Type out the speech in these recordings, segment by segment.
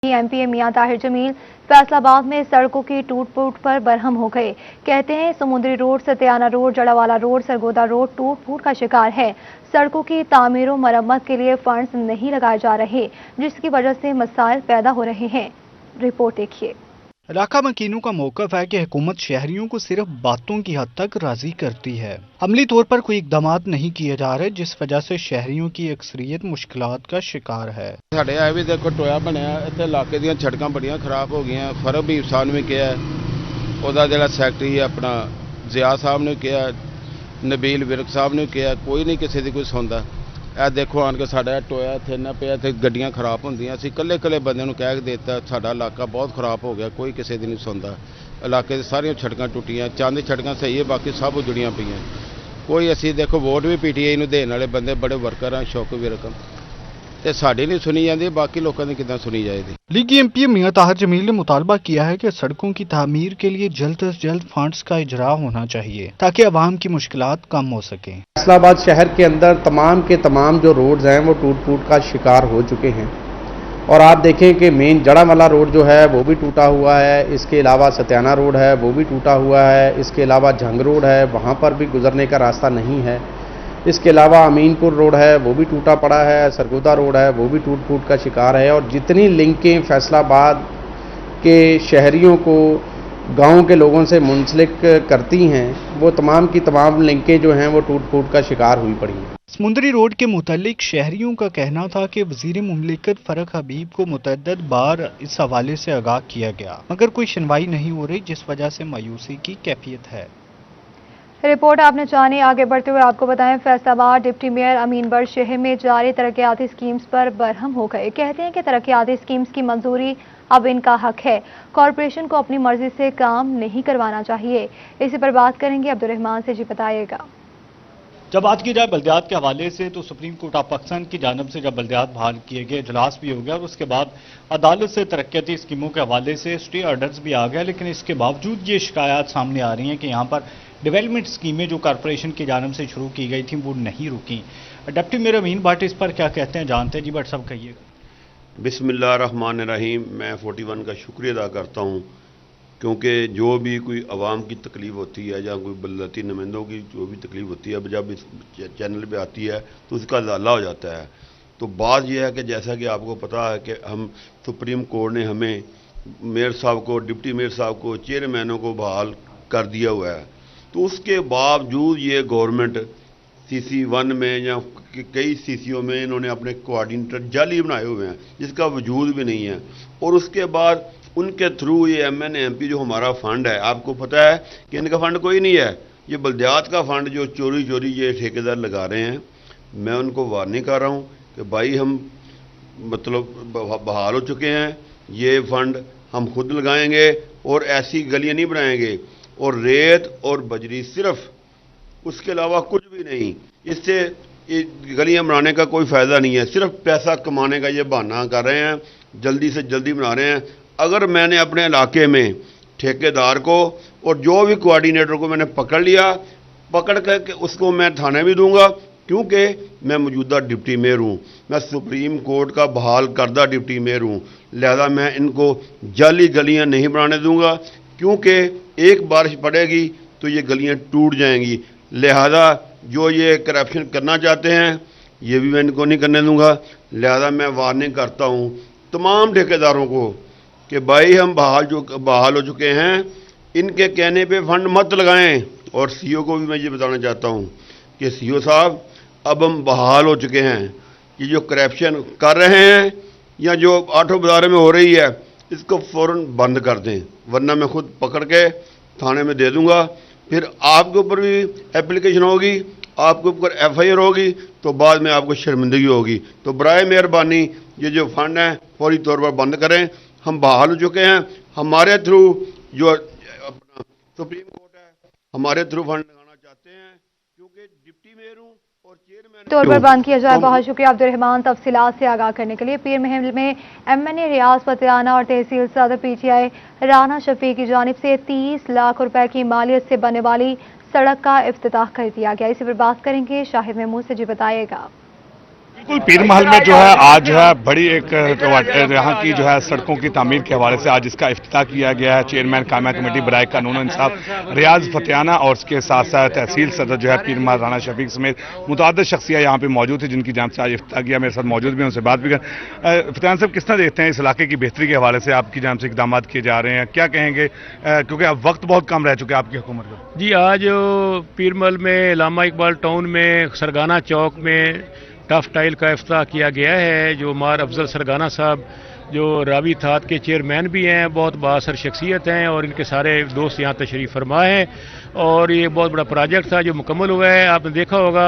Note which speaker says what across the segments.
Speaker 1: MP मियां ताहिर जमील फैसलाबाद में सड़कों की टूट फूट पर बरहम हो गए। कहते हैं Samundri road, Satiana road, Jaranwala road, Sargodha road टूट फूट का शिकार है। सड़कों की तामीर और मरम्मत के लिए फंड्स नहीं लगाए जा रहे, जिसकी वजह से मसाइल पैदा हो रहे हैं। रिपोर्ट देखिए।
Speaker 2: इलाका मकीनों का मौक़िफ़ है कि हुकूमत शहरियों को सिर्फ बातों की हद तक राजी करती है, अमली तौर पर कोई इक़दामात नहीं किए जा रहे, जिस वजह से शहरियों की अक्सरियत मुश्किलात का शिकार है।
Speaker 3: साढ़े है भी देखो टोया बनया इतने इलाके दी सड़कां बड़ियां खराब हो गई। फरब भी इंसान भी किया ਉਹਦਾ ਜਿਹੜਾ ਸੈਕਟਰੀ ਆਪਣਾ ਜ਼ਿਆ ਸਾਹਿਬ ਨੇ ਕਿਹਾ, ਨਬੀਲ ਵਿਰਕ ਸਾਹਿਬ ਨੇ ਕਿਹਾ, ਕੋਈ ਨਹੀਂ ਕਿਸੇ ਦੀ ਕੋਈ ਸੁਣਦਾ। ਇਹ ਦੇਖੋ ਆਣ ਕੇ ਸਾਡਾ ਟੋਇਆ ਇੱਥੇ ਨਾ ਪਿਆ ਤੇ ਗੱਡੀਆਂ ਖਰਾਬ ਹੁੰਦੀਆਂ। ਅਸੀਂ ਇਕੱਲੇ ਬੰਦੇ ਨੂੰ ਕਹਿ ਕੇ ਦਿੱਤਾ ਸਾਡਾ ਇਲਾਕਾ ਬਹੁਤ ਖਰਾਬ ਹੋ ਗਿਆ, ਕੋਈ ਕਿਸੇ ਦੀ ਨਹੀਂ ਸੁਣਦਾ। ਇਲਾਕੇ ਦੀ ਸਾਰੀਆਂ ਸੜਕਾਂ ਟੁੱਟੀਆਂ, ਚੰਦ ਸੜਕਾਂ ਸਹੀ ਹੈ, ਬਾਕੀ ਸਭ ਉਜੜੀਆਂ ਪਈਆਂ। ਕੋਈ ਅਸੀਂ ਦੇਖੋ ਵੋਟ ਵੀ ਪੀਟੀਆਈ ਨੂੰ ਦੇਣ ਵਾਲੇ ਬੰਦੇ ਬੜੇ ਵਰਕਰ ਆ, ਸ਼ੌਕ ਵਿਰਕ ਤੇ ਸਾਡੀ नहीं सुनी जाती, बाकी लोगों की कितना सुनी जाएगी।
Speaker 2: लीगी एमपी मियां ताहिर जमील ने मुतालबा किया है कि सड़कों की तामीर के लिए जल्द से जल्द फंड्स का इजरा होना चाहिए ताकि अवाम की मुश्किलात कम हो सके।
Speaker 4: फैसलाबाद शहर के अंदर तमाम के तमाम जो रोड्स हैं वो टूट फूट का शिकार हो चुके हैं और आप देखें कि मेन जड़ावाला रोड जो है वो भी टूटा हुआ है। इसके अलावा सत्याना रोड है वो भी टूटा हुआ है। इसके अलावा झंग रोड है, वहाँ पर भी गुजरने का रास्ता नहीं है। इसके अलावा अमीनपुर रोड है वो भी टूटा पड़ा है। सरगोदा रोड है वो भी टूट फूट का शिकार है। और जितनी लिंकें फैसलाबाद के शहरियों को गांव के लोगों से मुंसलिक करती हैं वो तमाम की तमाम लिंकें जो हैं वो टूट फूट का शिकार हुई पड़ी हैं।
Speaker 2: समुद्री रोड के मुतालिक शहरियों का कहना था कि वज़ीर मुमलिकत फरक हबीब को मुतअद्दिद बार इस हवाले से आगाह किया गया, मगर कोई सुनवाई नहीं हो रही, जिस वजह से मायूसी की कैफियत है।
Speaker 1: रिपोर्ट आपने जानी। आगे बढ़ते हुए आपको बताएं, फैसलाबाद डिप्टी मेयर अमीन बख्श शहर में जारी तरक्याती स्कीम्स पर बरहम हो गए। कहते हैं कि तरक्याती स्कीम्स की मंजूरी अब इनका हक है, कॉरपोरेशन को अपनी मर्जी से काम नहीं करवाना चाहिए। इसी पर बात करेंगे अब्दुर्रहमान से, जी बताइएगा।
Speaker 5: जब बात की जाए बल्दियात के हवाले से तो सुप्रीम कोर्ट ऑफ पाकिस्तान की जानब से जब बल्दियात बहाल किए गए, इजलास भी हो गया और उसके बाद अदालत से तरक्याती स्कीमों के हवाले से स्टे ऑर्डर्स भी आ गया, लेकिन इसके बावजूद ये शिकायत सामने आ रही हैं कि यहाँ पर डेवलपमेंट स्कीमें जो कॉरपोरेशन की जानब से शुरू की गई थी वो नहीं रुकी। डिप्टी मेयर अमीन भट्ट इस पर क्या कहते हैं, जानते हैं। जी भट्ट साहब कहिएगा।
Speaker 6: बिस्मिल्लाहिर्रहमानिर्रहीम। मैं 41 का शुक्रिया अदा करता हूँ, क्योंकि जो भी कोई आवाम की तकलीफ़ होती है या कोई बल्दियाती नुमाइंदों की जो भी तकलीफ़ होती है जब इस चैनल पे आती है तो उसका ज़ाला हो जाता है। तो बात यह है कि जैसा कि आपको पता है कि हम सुप्रीम कोर्ट ने हमें मेयर साहब को, डिप्टी मेयर साहब को, चेयरमैनों को बहाल कर दिया हुआ है। तो उसके बावजूद ये गवर्नमेंट CC1 में या कई CCO में इन्होंने अपने कोऑर्डिनेटर जाली बनाए हुए हैं, जिसका वजूद भी नहीं है। और उसके बाद उनके थ्रू ये MN MP जो हमारा फ़ंड है, आपको पता है कि इनका फ़ंड कोई नहीं है, ये बल्दियात का फ़ंड जो चोरी ये ठेकेदार लगा रहे हैं। मैं उनको वार्निंग कर रहा हूँ कि भाई हम मतलब बहाल हो चुके हैं, ये फ़ंड हम खुद लगाएंगे और ऐसी गलियाँ नहीं बनाएंगे और रेत और बजरी सिर्फ, उसके अलावा कुछ भी नहीं। इससे गलियां बनाने का कोई फ़ायदा नहीं है, सिर्फ पैसा कमाने का ये बहाना कर रहे हैं, जल्दी से जल्दी बना रहे हैं। अगर मैंने अपने इलाके में ठेकेदार को और जो भी कोऑर्डिनेटर को मैंने पकड़ लिया, पकड़ कर उसको मैं थाने भी दूंगा, क्योंकि मैं मौजूदा डिप्टी मेयर हूँ, मैं सुप्रीम कोर्ट का बहाल करदा डिप्टी मेयर हूँ। लिहाजा मैं इनको जाली गलियाँ नहीं बनाने दूंगा, क्योंकि एक बारिश पड़ेगी तो ये गलियां टूट जाएंगी। लिहाजा जो ये करप्शन करना चाहते हैं ये भी मैं इनको नहीं करने दूंगा। लिहाजा मैं वार्निंग करता हूँ तमाम ठेकेदारों को कि भाई हम बहाल हो चुके हैं, इनके कहने पे फंड मत लगाएं। और CO को भी मैं ये बताना चाहता हूँ कि CO साहब अब हम बहाल हो चुके हैं, ये जो करप्शन कर रहे हैं या जो आठों बाजारों में हो रही है इसको फ़ौरन बंद कर दें, वरना मैं खुद पकड़ के थाने में दे दूंगा। फिर आपके ऊपर भी एप्लीकेशन होगी, आपके ऊपर FIR होगी, तो बाद में आपको शर्मिंदगी होगी। तो बराए मेहरबानी ये जो फंड है फौरी तौर पर बंद करें। हम बहाल हो चुके हैं, हमारे थ्रू जो अपना सुप्रीम कोर्ट है हमारे थ्रू फंड लगाना चाहते हैं, क्योंकि डिप्टी मेयर हूँ और चेयरमैन
Speaker 1: तौर पर बंद किया जाए। बहुत शुक्रिया अब्दुर्रहमान तफसीलात से आगाह करने के लिए। पीर महल में MNA रियाज फतेहाना और तहसील सदर PTI राना शफी की जानिब से 30 लाख रुपए की मालियत से बनने वाली सड़क का इफ्तिताह कर दिया गया। इसी पर बात करेंगे शाहिद महमूद से, जी बताइएगा।
Speaker 7: बिल्कुल पीर महल में जो है आज जो है बड़ी एक यहाँ की जो है सड़कों की तामीर के हवाले से आज इसका इफ्तिताह किया गया है। चेयरमैन कायमा कमेटी बराए कानून और इंसाफ रियाज फतेहाना और उसके साथ साथ तहसील सदर जो है पीर महल राना शफीक समेत मुतअद्दिद शख्सियाँ यहाँ पे मौजूद थी जिनकी जानिब से आज इफ्तिताह किया। मेरे साथ मौजूद भी हैं, उनसे बात भी कर। फतेहाना साहब, किस तरह देखते हैं इस इलाके की बेहतरी के हवाले से आपकी जानिब से इकदाम किए जा रहे हैं, क्या कहेंगे, क्योंकि अब वक्त बहुत कम रह चुके हैं आपकी हुकूमत का?
Speaker 8: जी, आज पीर महल में इलामा इकबाल टाउन में सरगाना चौक में टफ टाइल का इफ्तिताह किया गया है। जो मार अफजल सरगाना साहब जो रावी थात के चेयरमैन भी हैं, बहुत बाअसर शख्सियत हैं और इनके सारे दोस्त यहाँ तशरीफ़ फरमा हैं और ये बहुत बड़ा प्रोजेक्ट था जो मुकम्मल हुआ है। आपने देखा होगा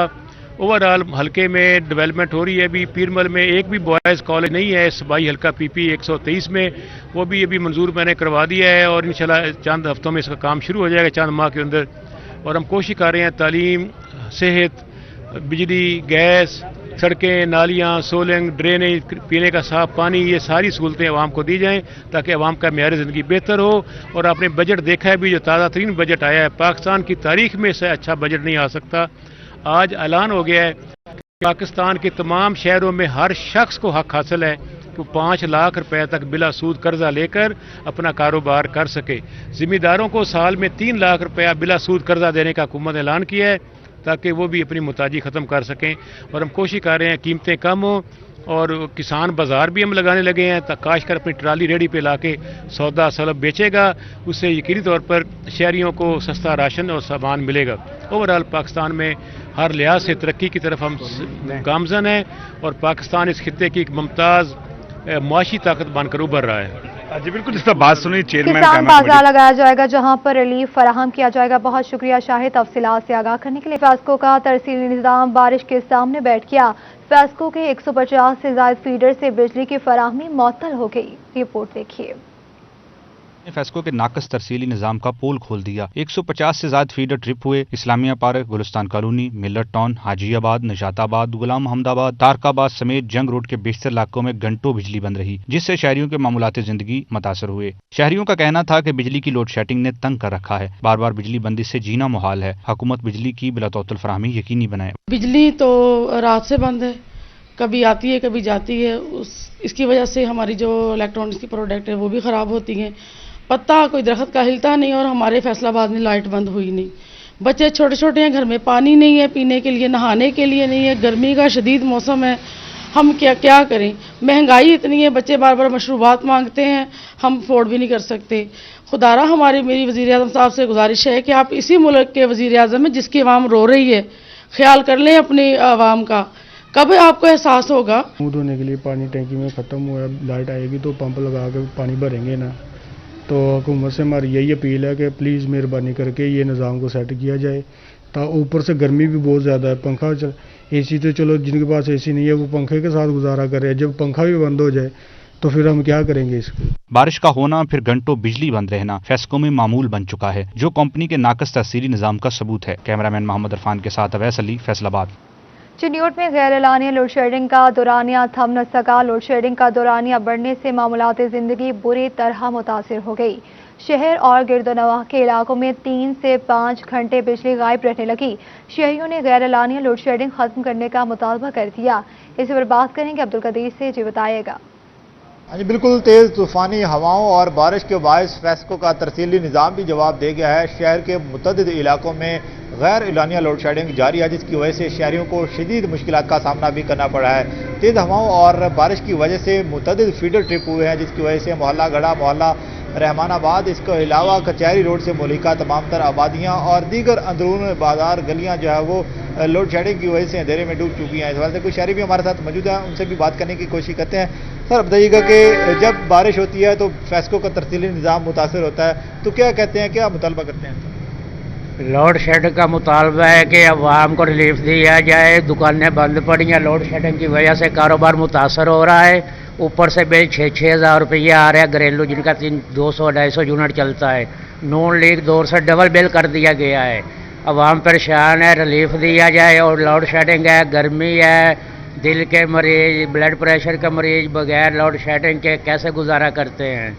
Speaker 8: ओवरऑल हल्के में डेवलपमेंट हो रही है। अभी पीर महल में एक भी बॉयज़ कॉलेज नहीं है, सबाई हल्का PP 123 में, वो भी अभी मंजूर मैंने करवा दिया है और इंशाल्लाह चंद हफ्तों में इसका काम शुरू हो जाएगा, चंद माह के अंदर। और हम कोशिश कर रहे हैं तालीम, सेहत, बिजली, गैस, सड़कें, नालियाँ, सोलिंग, ड्रेनेज, पीने का साफ पानी, ये सारी सहूलतें अवाम को दी जाएँ ताकि अवाम का मेयार ज़िंदगी बेहतर हो। और आपने बजट देखा है भी, जो ताज़ा तरीन बजट आया है, पाकिस्तान की तारीख में से अच्छा बजट नहीं आ सकता। आज ऐलान हो गया है कि पाकिस्तान के तमाम शहरों में हर शख्स को हक हासिल है कि 5 लाख रुपए तक बिला सूद कर्जा लेकर अपना कारोबार कर सके। ज़िम्मेदारों को साल में 3 लाख रुपया बिला सूद कर्जा देने का हुकूमत ने ऐलान किया है ताकि वो भी अपनी मुताजी ख़त्म कर सकें। और हम कोशिश कर रहे हैं कीमतें कम हों और किसान बाज़ार भी हम लगाने लगे हैं ताकि काश्तकार अपनी ट्राली रेडी पे लाके सौदा सलब बेचेगा, उससे यकीनी तौर पर शहरियों को सस्ता राशन और सामान मिलेगा। ओवरऑल पाकिस्तान में हर लिहाज से तरक्की की तरफ हम गामज़न हैं और पाकिस्तान इस खित्ते की एक मुमताज़ मुआशी ताकत बनकर उभर रहा है।
Speaker 7: जी बिल्कुल, जिस तरह बात सुनी चेयरमैन
Speaker 1: किसान बाजार लगाया जाएगा जहां पर रिलीफ फराहम किया जाएगा। बहुत शुक्रिया शाहिद तफसीलात से आगाह करने के लिए। फैस्को का तरसीली निज़ाम बारिश के सामने बैठ गया। फैस्को के 150 से ज़ायद फीडर से बिजली की फराहमी मुअत्तल हो गई। रिपोर्ट देखिए।
Speaker 2: फैस्को के नाकस तरसीली निज़ाम का पोल खोल दिया। 150 से ज्यादा फीडर ट्रिप हुए। Islamia park, Gulistan colony, Miller town, Hajiabad, Nijatabad, Ghulam Muhammadabad, Tariqabad समेत जंग रोड के बेशतर इलाकों में घंटों बिजली बंद रही, जिससे शहरियों के मामूलात जिंदगी मुतासर हुए। शहरियों का कहना था कि बिजली की लोड शेडिंग ने तंग कर रखा है, बार बार बिजली बंदी से जीना मुहाल है। हुकूमत बिजली की बिलातौतल फराहमी यकीनी बनाए।
Speaker 9: बिजली तो रात से बंद है, कभी आती है कभी जाती है। इसकी वजह से हमारी जो इलेक्ट्रॉनिक्स की प्रोडक्ट है वो भी ख़राब होती हैं। पत्ता कोई दरख्त का हिलता नहीं और हमारे फैसलाबाद में लाइट बंद हुई नहीं। बच्चे छोटे छोटे हैं, घर में पानी नहीं है पीने के लिए, नहाने के लिए नहीं है, गर्मी का शदीद मौसम है, हम क्या करें। महंगाई इतनी है, बच्चे बार बार मशरूबात मांगते हैं, हम अफोर्ड भी नहीं कर सकते। खुदारा मेरी वज़ीर आज़म साहब से गुजारिश है कि आप इसी मुल्क के वज़ीर आज़म हैं जिसकी आवाम रो रही है, ख्याल कर लें अपनी आवाम का। कब आपको एहसास होगा?
Speaker 10: मुँह धोने के लिए पानी टैंकी में ख़त्म हुआ, लाइट आएगी तो पंप लगा के पानी भरेंगे ना। तो हुकूमत से हमारी यही अपील है कि प्लीज़ मेहरबानी करके ये निज़ाम को सेट किया जाए। ऊपर से गर्मी भी बहुत ज़्यादा है, पंखा AC तो चलो जिनके पास AC नहीं है वो पंखे के साथ गुजारा कर रहे हैं, जब पंखा भी बंद हो जाए तो फिर हम क्या करेंगे इसको।
Speaker 2: बारिश का होना फिर घंटों बिजली बंद रहना फैस्को में मामूल बन चुका है, जो कंपनी के नाकस तहसीली निज़ाम का सबूत है। कैमरामैन मोहम्मद इरफान के साथ अवैस अली, फैसलाबाद।
Speaker 1: चिन्योट में गैर एलानिया लोड शेडिंग का दौरानिया थम न सका। लोड शेडिंग का दौरानिया बढ़ने से मामूलात ज़िंदगी बुरी तरह मुतासिर हो गई। शहर और गिरदोनवाह के इलाकों में 3 से 5 घंटे बिजली गायब रहने लगी। शहरियों ने गैर एलानिया लोड शेडिंग खत्म करने का मुतालबा कर दिया। इस पर बात करेंगे अब्दुल कदीर से, जी बताइएगा।
Speaker 11: जी बिल्कुल, तेज़ तूफ़ानी हवाओं और बारिश के बायस फैस्को का तरसीली निज़ाम भी जवाब दे गया है। शहर के मुतअद्दिद इलाकों में गैर एलानिया लोड शेडिंग जारी है, जिसकी वजह से शहरियों को शदीद मुश्किलात का सामना भी करना पड़ा है। तेज़ हवाओं और बारिश की वजह से मुतअद्दिद फीडर ट्रिप हुए हैं, जिसकी वजह से मोहल्ला गढ़ा, मोहल्ला रहमानाबाद, इसके अलावा कचहरी रोड से मुलिका तमाम तर आबादियाँ और दीगर अंदरून बाजार गलियाँ जो है वो लोड शेडिंग की वजह से अंधेरे में डूब चुकी हैं। इस वजह से कुछ शहरी भी हमारे साथ मौजूद हैं, उनसे भी बात करने की कोशिश करते हैं। सर बताइएगा कि जब बारिश होती है तो फैस्को का तरसीली निज़ाम मुतासर होता है, तो क्या कहते हैं, क्या मुतालबा करते हैं?
Speaker 12: लोड शेडिंग का मुतालबा है कि अवाम को रिलीफ दिया जाए। दुकानें बंद पड़ी हैं, लोड शेडिंग की वजह से कारोबार मुतासर हो रहा है। ऊपर से बिल 6-6 हज़ार रुपया आ रहा है घरेलू, जिनका 200-250 यूनिट चलता है। नून लीग दौर से डबल बिल कर दिया गया है। अवाम परेशान है, रिलीफ दिया जाए। और लोड शेडिंग है, गर्मी है, दिल के मरीज, ब्लड प्रेशर के मरीज बगैर लोड शेडिंग के कैसे गुजारा करते हैं।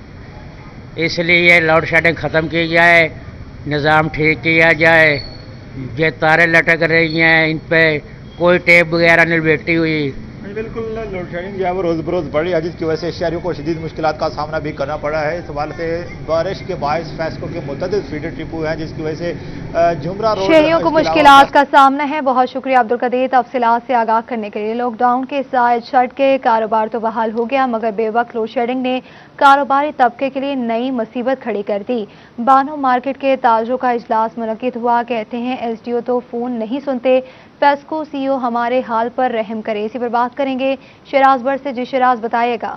Speaker 12: इसलिए लोड शेडिंग ख़त्म की जाए, निज़ाम ठीक किया जाए। ये तारें लटक रही हैं, इन पे कोई टेप वगैरह नहीं बैठी हुई।
Speaker 11: बिल्कुल लोड शेडिंग जो है वो रोज़ बरोज़ बढ़ रही है, जिसकी वजह से शहरियों को शदीद मुश्किलात का सामना भी करना पड़ा है। इस हवाले से बारिश के बायस फैसकों के मुतअद्दिद फीडर ट्रिप हुए हैं, जिसकी वजह से झुमरा रोड
Speaker 1: शहरियों को मुश्किलात का सामना है। बहुत शुक्रिया अब्दुल कदीर तफसीलात से आगाह करने के लिए। लॉकडाउन के साथ छठ के कारोबार तो बहाल हो गया, मगर बेवक्त लोड शेडिंग ने कारोबारी तबके के लिए नई मुसीबत खड़ी कर दी। बानो मार्केट के ताजरों का इजलास मुनक्किद हुआ। कहते हैं एसडीओ तो फोन नहीं सुनते, फेस्को सीईओ हमारे हाल पर रहम करे। इसी पर बात करेंगे शराज बर से। जी शराज, बताइएगा।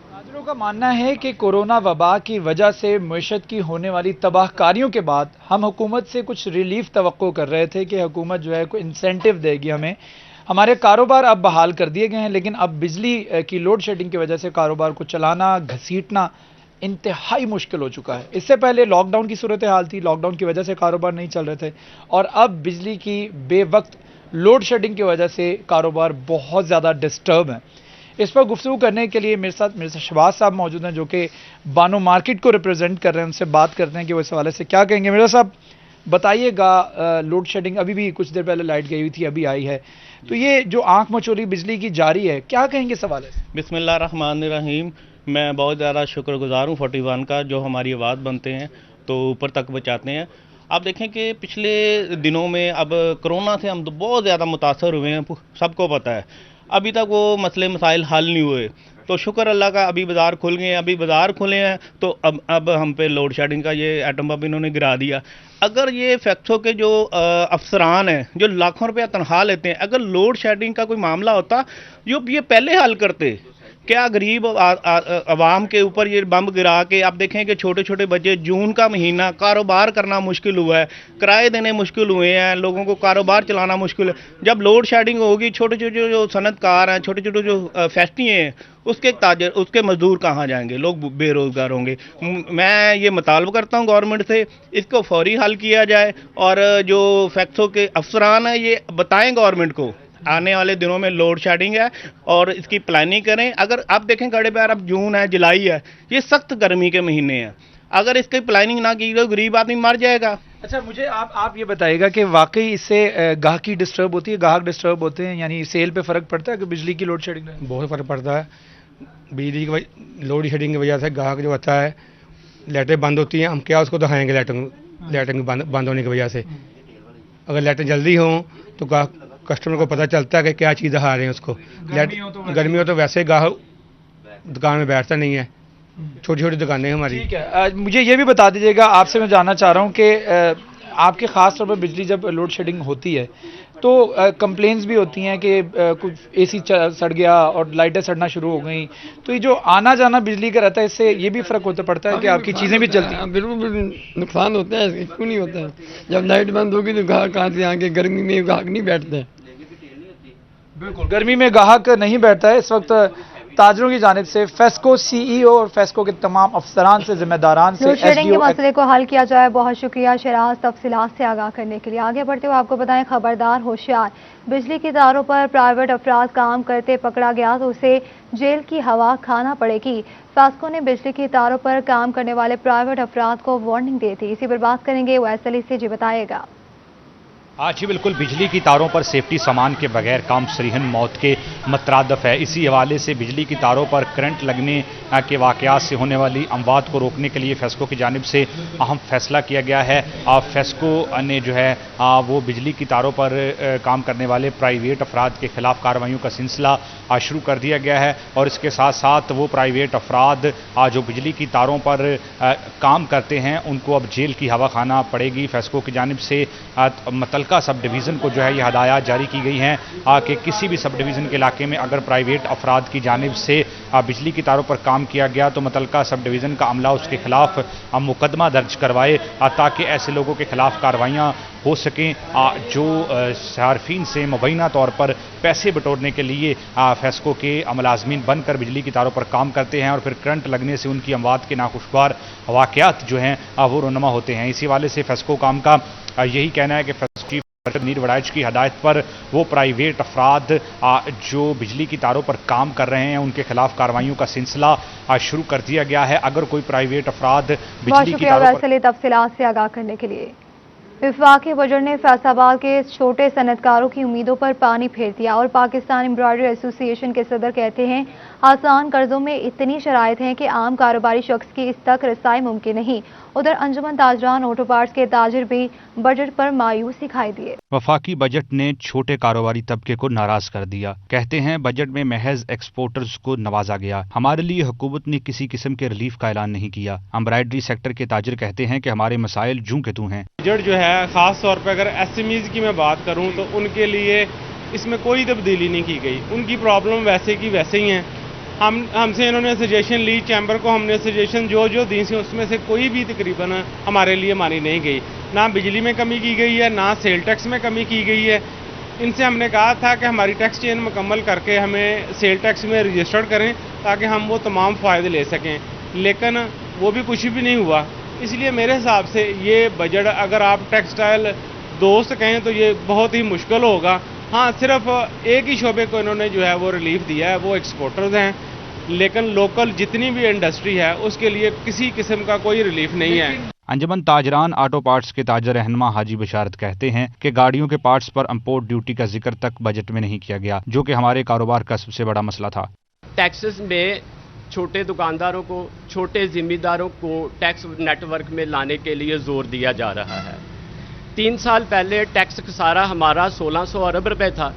Speaker 13: ताजरों का मानना है कि कोरोना वबा की वजह से मईशत की होने वाली तबाहकारियों के बाद हम हुकूमत से कुछ रिलीफ तवक्को कर रहे थे कि हुकूमत जो है कोई इंसेंटिव देगी हमें। हमारे कारोबार अब बहाल कर दिए गए हैं, लेकिन अब बिजली की लोड शेडिंग की वजह से कारोबार को चलाना, घसीटना इंतहाई मुश्किल हो चुका है। इससे पहले लॉकडाउन की सूरत हाल थी, लॉकडाउन की वजह से कारोबार नहीं चल रहे थे, और अब बिजली की बेवक्त लोड शेडिंग की वजह से कारोबार बहुत ज़्यादा डिस्टर्ब है। इस पर गुफ्तगू करने के लिए मेरे साथ शहबाज साहब मौजूद हैं, जो कि बानो मार्केट को रिप्रेजेंट कर रहे हैं। उनसे बात करते हैं कि वो इस हवाले से क्या कहेंगे। मिर्जा साहब बताइएगा, लोड शेडिंग अभी भी कुछ देर पहले लाइट गई हुई थी, अभी आई है, तो ये जो आंख मचोली बिजली की जारी है, क्या कहेंगे इस हवाले से?
Speaker 14: बिस्मिल्लाह रहमान रहीम। मैं बहुत ज़्यादा शुक्रगुजार हूँ 41 का, जो हमारी आवाज़ बनते हैं तो ऊपर तक बचाते हैं। आप देखें कि पिछले दिनों में अब कोरोना से हम तो बहुत ज़्यादा मुतासर हुए हैं, सबको पता है। अभी तक वो मसले मसाइल हल नहीं हुए, तो शुक्र अल्लाह का अभी बाज़ार खुल गए हैं। अभी बाज़ार खुले हैं तो अब हम पे लोड शेडिंग का ये एटम बम इन्होंने गिरा दिया। अगर ये फैक्ट्सों के जो अफसरान हैं, जो लाखों रुपया तनख्वाह लेते हैं, अगर लोड शेडिंग का कोई मामला होता जो ये पहले हल करते, क्या गरीब आवाम के ऊपर ये बम गिरा के आप देखें कि छोटे छोटे बच्चे, जून का महीना, कारोबार करना मुश्किल हुआ है, किराए देने मुश्किल हुए हैं, लोगों को कारोबार चलाना मुश्किल है। जब लोड शेडिंग होगी, छोटे छोटे जो सनतकार हैं, छोटे छोटे जो फैक्ट्री हैं, उसके ताजर, उसके मजदूर कहाँ जाएंगे? लोग बेरोजगार होंगे। मैं ये मुतालबा करता हूँ गवर्नमेंट से, इसको फौरी हल किया जाए, और जो फैक्ट्रियों के अफसरान हैं ये बताएं गवर्नमेंट को आने वाले दिनों में लोड शेडिंग है और इसकी प्लानिंग करें। अगर आप देखें गड़े प्यार, अब जून है, जुलाई है, ये सख्त गर्मी के महीने हैं, अगर इसकी प्लानिंग ना की तो गरीब आदमी मर जाएगा।
Speaker 13: अच्छा, मुझे आप ये बताइएगा कि वाकई इससे गाहकी डिस्टर्ब होती है, ग्राहक डिस्टर्ब होते हैं, यानी सेल पे फ़र्क पड़ता है कि बिजली की लोड शेडिंग में?
Speaker 15: बहुत फ़र्क पड़ता है। बिजली की लोड शेडिंग की वजह से ग्राहक जो अच्छा है, लाइटें बंद होती हैं, हम क्या उसको दिखाएंगे लाइटें बंद होने की वजह से। अगर लाइटें जल्दी हों तो कस्टमर को पता चलता है कि क्या चीज़ दिखा रहे हैं उसको। गर्मी हो तो वैसे ग्राहक दुकान में बैठता नहीं है, छोटी छोटी दुकानें हमारी।
Speaker 13: ठीक है, मुझे ये भी बता दीजिएगा, आपसे मैं जानना चाह रहा हूँ कि आपके ख़ास तौर पर बिजली जब लोड शेडिंग होती है तो कंप्लेंट्स भी होती हैं कि कुछ एसी सड़ गया और लाइटें सड़ना शुरू हो गई, तो ये जो आना जाना बिजली का रहता है, इससे ये भी फ़र्क होता पड़ता है कि आपकी चीज़ें भी चलती हैं?
Speaker 15: बिल्कुल नुकसान होता है, क्यों नहीं होता है। जब लाइट बंद होगी तो ग्राहक कहाँ से आएंगे? गर्मी में ग्राहक नहीं बैठते।
Speaker 13: बिल्कुल, गर्मी में ग्राहक नहीं बैठता है। इस वक्त ताजरों की जानिब से फेस्को सीईओ और फेस्को के तमाम अफसरान से, जिम्मेदारान से
Speaker 1: लोड शेडिंग के मसले को हल किया जाए। बहुत शुक्रिया शराज तफसीलात से आगाह करने के लिए। आगे बढ़ते हुए आपको बताएं, खबरदार होशियार, बिजली की तारों पर प्राइवेट अफराद काम करते पकड़ा गया तो उसे जेल की हवा खाना पड़ेगी। फेस्को ने बिजली की तारों पर काम करने वाले प्राइवेट अफराद को वार्निंग दी थी। इसी पर बात करेंगे वैसली से। जी बताइएगा।
Speaker 16: आज ही बिल्कुल बिजली की तारों पर सेफ्टी सामान के बगैर काम सरीहन मौत के मतरादफ है। इसी हवाले से बिजली की तारों पर करंट लगने के वाक़यात से होने वाली अमवात को रोकने के लिए फेस्को की जानिब से अहम फैसला किया गया है। फेस्को ने जो है वो बिजली की तारों पर काम करने वाले प्राइवेट अफराद के खिलाफ कार्रवाइयों का सिलसिला शुरू कर दिया गया है, और इसके साथ साथ वो प्राइवेट अफराद जो बिजली की तारों पर काम करते हैं उनको अब जेल की हवा खाना पड़ेगी। फेस्को की जानिब से मुतल्लिका सब डिवीज़न को जो है ये हदायत जारी की गई हैं कि किसी भी सब डिवीज़न के इलाके में अगर प्राइवेट अफराद की जानिब से बिजली की तारों पर काम किया गया तो मुतल्लिका सब डिवीज़न का अमला उसके खिलाफ मुकदमा दर्ज करवाए, ताकि ऐसे लोगों के खिलाफ कार्रवाइयाँ हो सकें जो सार्फिन से मुबैना तौर पर पैसे बटोरने के लिए फेस्को के मुलाजमीन बनकर बिजली की तारों पर काम करते हैं और फिर करंट लगने से उनकी अमवात के नाखुशगवार वाक़यात जो हैं वो रुनमा होते हैं। इसी वाले से फेस्को काम का यही कहना है कि फेस्को नीर वड़ाइच की हदायत पर वो प्राइवेट अफराद जो बिजली की तारों पर काम कर रहे हैं उनके खिलाफ कार्रवाइयों का सिलसिला शुरू कर दिया गया है। अगर कोई प्राइवेट अफराद बिजली की तारों पर
Speaker 1: तफसीलात से आगाह करने के लिए वफाकी बजट ने फैसलाबाद के छोटे सनतकारों की उम्मीदों पर पानी फेर दिया और पाकिस्तान एम्ब्रॉयडरी एसोसिएशन के सदर कहते हैं आसान कर्जों में इतनी शराइत हैं कि आम कारोबारी शख्स की इस तक रसाई मुमकिन नहीं। उधर अंजुमन ताजरान ऑटो पार्ट्स के ताजिर भी बजट पर मायूस दिखाई दिए।
Speaker 16: वफाकी बजट ने छोटे कारोबारी तबके को नाराज कर दिया। कहते हैं बजट में महज एक्सपोर्टर्स को नवाजा गया। हमारे लिए हुकूमत ने किसी किस्म के रिलीफ का ऐलान नहीं किया। एम्ब्रॉयडरी सेक्टर के ताजिर कहते हैं कि हमारे मसाइल जूं के तूं हैं।
Speaker 17: बजट जो है खास तौर पर अगर एसएमईज की मैं बात करूं तो उनके लिए इसमें कोई तब्दीली नहीं की गई। उनकी प्रॉब्लम वैसे की वैसे ही हैं। हमसे इन्होंने सजेशन ली, चैम्बर को हमने सजेशन जो दी थी उसमें से कोई भी तकरीबन हमारे लिए मानी नहीं गई। ना बिजली में कमी की गई है, ना सेल टैक्स में कमी की गई है। इनसे हमने कहा था कि हमारी टैक्स चेन मुकम्मल करके हमें सेल टैक्स में रजिस्टर्ड करें ताकि हम वो तमाम फ़ायदे ले सकें, लेकिन वो भी कुछ भी नहीं हुआ। इसलिए मेरे हिसाब से ये बजट अगर आप टेक्सटाइल दोस्त कहें तो ये बहुत ही मुश्किल होगा। हाँ, सिर्फ एक ही शोबे को इन्होंने जो है वो रिलीफ दिया है, वो एक्सपोर्टर्स हैं, लेकिन लोकल जितनी भी इंडस्ट्री है उसके लिए किसी किस्म का कोई रिलीफ नहीं है।
Speaker 16: अंजुमन ताजरान ऑटो पार्ट्स के ताजर रहनुमा हाजी बशारत कहते हैं कि गाड़ियों के पार्ट्स पर इंपोर्ट ड्यूटी का जिक्र तक बजट में नहीं किया गया, जो कि हमारे कारोबार का सबसे बड़ा मसला था।
Speaker 18: टैक्सेस में छोटे दुकानदारों को, छोटे जिम्मेदारों को टैक्स नेटवर्क में लाने के लिए जोर दिया जा रहा है। 3 साल पहले टैक्स खसारा हमारा 1600 अरब रुपए था,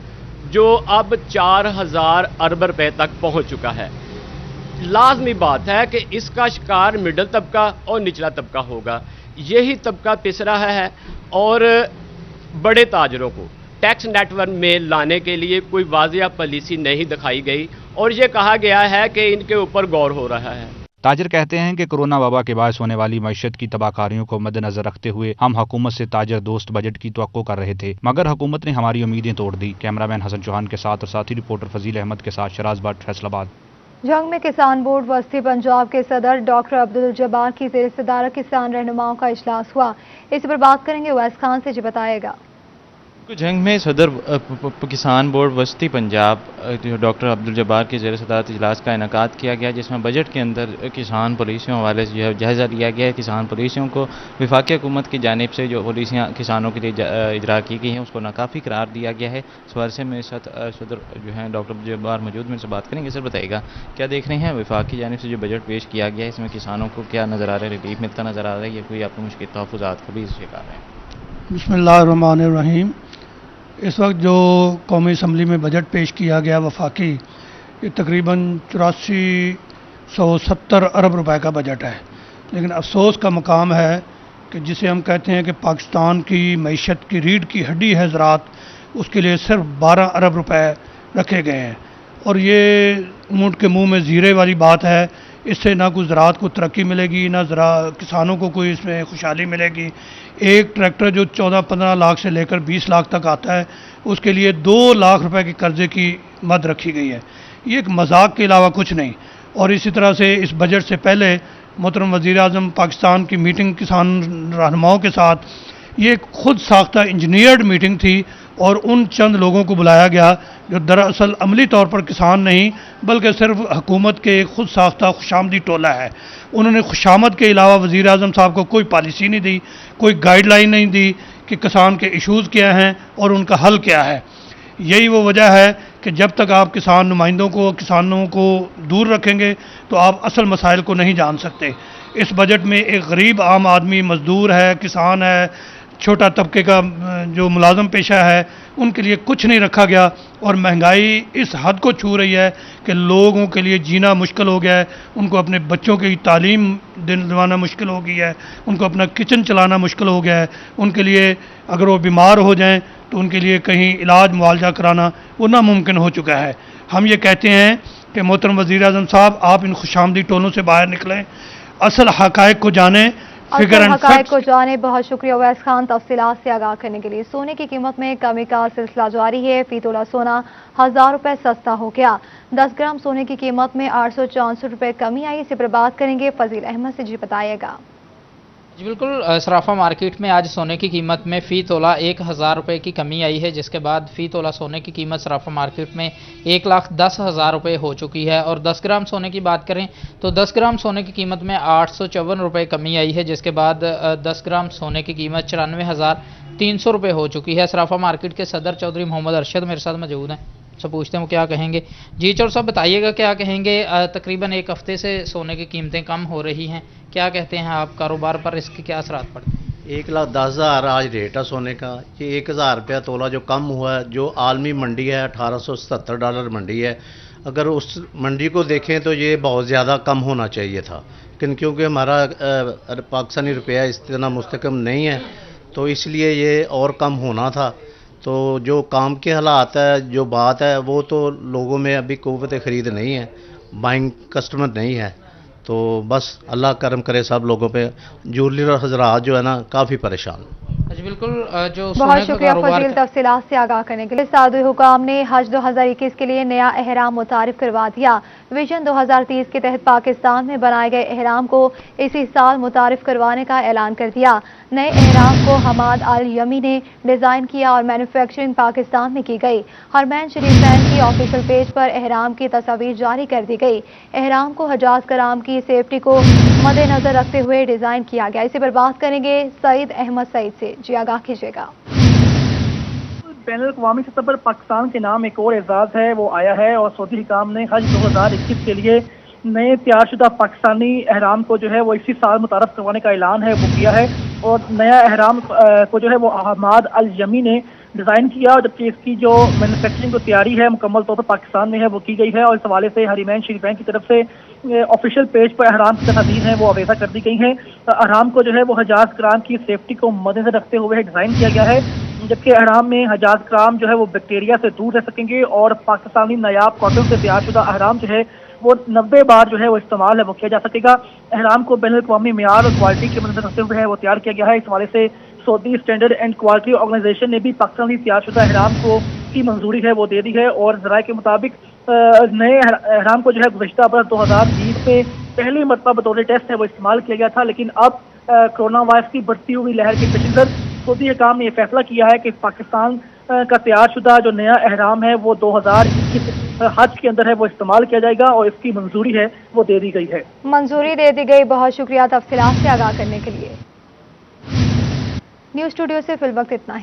Speaker 18: जो अब 4000 अरब रुपए तक पहुंच चुका है। लाजमी बात है कि इसका शिकार मिडिल तबका और निचला तबका होगा। यही तबका पिस रहा है और बड़े ताजरों को टैक्स नेटवर्क में लाने के लिए कोई वाज़िया पॉलिसी नहीं दिखाई गई और ये कहा गया है कि इनके ऊपर गौर हो रहा है।
Speaker 16: ताजर कहते हैं कि कोरोना वबा के बायस होने वाली मईशत की तबाहकारियों को मद्देनजर रखते हुए हम हुकूमत से ताजर दोस्त बजट की तवक्को कर रहे थे, मगर हुकूमत ने हमारी उम्मीदें तोड़ दी। कैमरामैन हसन चौहान के साथ और साथी रिपोर्टर फजील अहमद के साथ शराज भट्ट, फैसलाबाद।
Speaker 1: जंग में किसान बोर्ड वस्ती पंजाब के सदर डॉक्टर अब्दुल जब्बार की ज़ेर सदारत किसान रहनुमाओं का इजलास हुआ। इस पर बात करेंगे उवैस खान से, जी बताएगा।
Speaker 19: जंग में सदर किसान बोर्ड वस्ती पंजाब डॉक्टर अब्दुल जब्बार की ज़ेर सदारत इजलास का इनेकाद किया गया, जिसमें बजट के अंदर किसान पॉलिसियों हवाले से जो है जायज़ा लिया गया है। किसान पॉलिसियों को वफाकी हुकूमत की जानिब से जो पॉलिसियाँ किसानों के लिए इजरा की गई हैं उसको नाकाफ़ी करार दिया गया है। इस वर्षे में सदर जो है डॉक्टर अब्दुल जब्बार मौजूद में से बात करेंगे। सर बताइएगा क्या देख रहे हैं वफाक की जानिब से जो बजट पेश किया गया है, इसमें किसानों को क्या नज़र आ रहा है, रिलीफ मिलता नज़र आ रहा है या कोई आपको मुश्किल तहफ़्फ़ुज़ात का भी शिकार है?
Speaker 20: बिस्मिल्लाहिर्रहमानिर्रहीम। इस वक्त जो कौमी असम्बली में बजट पेश किया गया वफाकी, ये तकरीबन 8470 अरब रुपए का बजट है। लेकिन अफसोस का मकाम है कि जिसे हम कहते हैं कि पाकिस्तान की मईशत की रीढ़ की हड्डी है ज़राअत, उसके लिए सिर्फ 12 अरब रुपए रखे गए हैं। और ये ऊँट के मुंह में जीरे वाली बात है। इससे ना कोई ज़राअत को तरक्की मिलेगी, ना किसानों को कोई इसमें खुशहाली मिलेगी। एक ट्रैक्टर जो 14-15 लाख से लेकर 20 लाख तक आता है, उसके लिए 2 लाख रुपए के कर्जे की मद रखी गई है। ये एक मजाक के अलावा कुछ नहीं। और इसी तरह से इस बजट से पहले मोहतरम वज़ीर आज़म पाकिस्तान की मीटिंग किसान रहनुमाओं के साथ, ये खुद साख्ता इंजीनियर्ड मीटिंग थी और उन चंद लोगों को बुलाया गया जो दरअसल अमली तौर पर किसान नहीं बल्कि सिर्फ हुकूमत के एक खुद साख्ता खुशामदी टोला है। उन्होंने खुशामद के अलावा वज़ीर आज़म साहब को कोई पॉलिसी नहीं दी, कोई गाइडलाइन नहीं दी कि किसान के इशूज़ क्या हैं और उनका हल क्या है। यही वो वजह है कि जब तक आप किसान नुमाइंदों को, किसानों को दूर रखेंगे तो आप असल मसाइल को नहीं जान सकते। इस बजट में एक गरीब आम आदमी, मज़दूर है, किसान है, छोटा तबके का जो मुलाजम पेशा है, उनके लिए कुछ नहीं रखा गया। और महंगाई इस हद को छू रही है कि लोगों के लिए जीना मुश्किल हो गया है। उनको अपने बच्चों की तालीम दिलवाना मुश्किल हो गई है, उनको अपना किचन चलाना मुश्किल हो गया है। उनके लिए अगर वो बीमार हो जाएं तो उनके लिए कहीं इलाज मुआवजा कराना वो नामुमकिन हो चुका है। हम ये कहते हैं कि मोहतरम वज़ीर आज़म साहब, आप इन खुशामदी टोलों से बाहर निकलें, असल हक़ाइक़ को जानें,
Speaker 1: हक़ाइक़ को जाने। बहुत शुक्रिया उवैस खान तफसीलात से आगाह करने के लिए। सोने की कीमत में कमी का सिलसिला जारी है। फी तोला सोना 1000 रुपये सस्ता हो गया। 10 ग्राम सोने की कीमत में 864 रुपये कमी आई। इसी पर बात करेंगे फजील अहमद से, जी बताइएगा।
Speaker 21: जी बिल्कुल, सराफा मार्केट में आज सोने की कीमत में फ़ी तोला 1000 रुपये की कमी आई है, जिसके बाद फ़ी तोला सोने की कीमत सराफा मार्केट में 1,10,000 रुपये हो चुकी है। और 10 ग्राम सोने की बात करें तो 10 ग्राम सोने की कीमत में 854 रुपये कमी आई है, जिसके बाद 10 ग्राम सोने की कीमत 94,300 रुपये हो चुकी है। सराफा मार्केट के सदर चौधरी मोहम्मद अरशद मेरे साथ मौजूद हैं, सब पूछते हैं वो क्या कहेंगे। जी चौधरी साहब बताइएगा क्या कहेंगे, तकरीबन एक हफ्ते से सोने की कीमतें कम हो रही हैं, क्या कहते हैं आप, कारोबार पर इसके क्या असरात पड़ते हैं?
Speaker 4: 1,10,000 आज रेट है सोने का। ये 1,000 रुपया तोला जो कम हुआ है, जो आलमी मंडी है $1877 मंडी है, अगर उस मंडी को देखें तो ये बहुत ज़्यादा कम होना चाहिए था, लेकिन क्योंकि हमारा पाकिस्तानी रुपया इतना मुस्तकम नहीं है तो इसलिए ये और कम होना था। तो जो काम के हालात है, जो बात है, वो तो लोगों में अभी कुव्वत ख़रीद नहीं है, बाइंग कस्टमर नहीं है, तो बस अल्लाह करम करे सब लोगों पे। ज्वेलर हजरात जो है ना काफ़ी परेशान।
Speaker 21: जी बिल्कुल, जो
Speaker 1: बहुत शुक्रिया फजील तफसीलात से आगाह करने के लिए। सादुल हुकाम ने हज 2021 के लिए नया एहराम मुतारिफ करवा दिया। विजन 2030 के तहत पाकिस्तान में बनाए गए एहराम को इसी साल मुतारिफ करवाने का ऐलान कर दिया। नए एहराम को हमाद अल यमी ने डिज़ाइन किया और मैन्युफैक्चरिंग पाकिस्तान में की गई। हरमैन शरीफ बैंक की ऑफिशियल पेज पर एहराम की तस्वीर जारी कर दी गई। एहराम को हजाज कराम की सेफ्टी को मद्देनजर रखते हुए डिज़ाइन किया गया। इसी पर बात करेंगे सईद अहमद सईद से, जी आगाह कीजिएगा।
Speaker 22: बैनुल-अक़वामी सतह पर पाकिस्तान के नाम एक और एजाज है वो आया है और सऊदी हुकाम ने हज 2021 के लिए नए तैयारशुदा पाकिस्तानी एहराम को जो है वो इसी साल मुतारफ करवाने का ऐलान है वो किया है। और नया एहराम को जो है वो हमाद अल यमी ने डिज़ाइन किया, जबकि इसकी जो मैन्युफैक्चरिंग को तैयारी है मुकम्मल तौर पर पाकिस्तान में है वो की गई है। और इस हवाले से हरमैन शरीफ बैंक की तरफ से ऑफिशियल पेज पर अहराम की तस्वीर है वो अवेजा कर दी गई हैं। अहराम को जो है वो हजाज कराम की सेफ्टी को मद्देनजर रखते हुए डिज़ाइन किया गया है, जबकि अहराम में हजाज कराम जो है वो बैक्टीरिया से दूर रह सकेंगे। और पाकिस्तानी नायाब कॉटन से तैयारशुदा अहराम जो है वो 90 बार जो है वो इस्तेमाल है वो किया जा सकेगा। अहराम को बैनुल-अक़वामी मेयार और क्वालिटी के मद्देनजर रखते हुए है वो तैयार किया गया है। इस हवाले से Saudi standard and quality organization ने भी पाकिस्तानी तैयारशुदा अहराम को की मंजूरी है वो दे दी है। और ज़राए के मुताबिक नए अहराम को जो है गुज़श्ता बरस 2020 में पहली मरतबा बतौर टेस्ट है वो इस्तेमाल किया गया था, लेकिन अब कोरोना वायरस की बढ़ती हुई लहर के पेश नज़र सऊदी हुकाम ने यह फैसला किया है कि पाकिस्तान का तैयारशुदा जो नया अहराम है वो 2021 हज के अंदर है वो इस्तेमाल किया जाएगा और इसकी मंजूरी है वो दे दी गई है।
Speaker 1: मंजूरी दे दी गई, बहुत शुक्रिया तफसीलात से आगाह करने के लिए। न्यूज़ स्टूडियो से फिलवक्त इतना ही।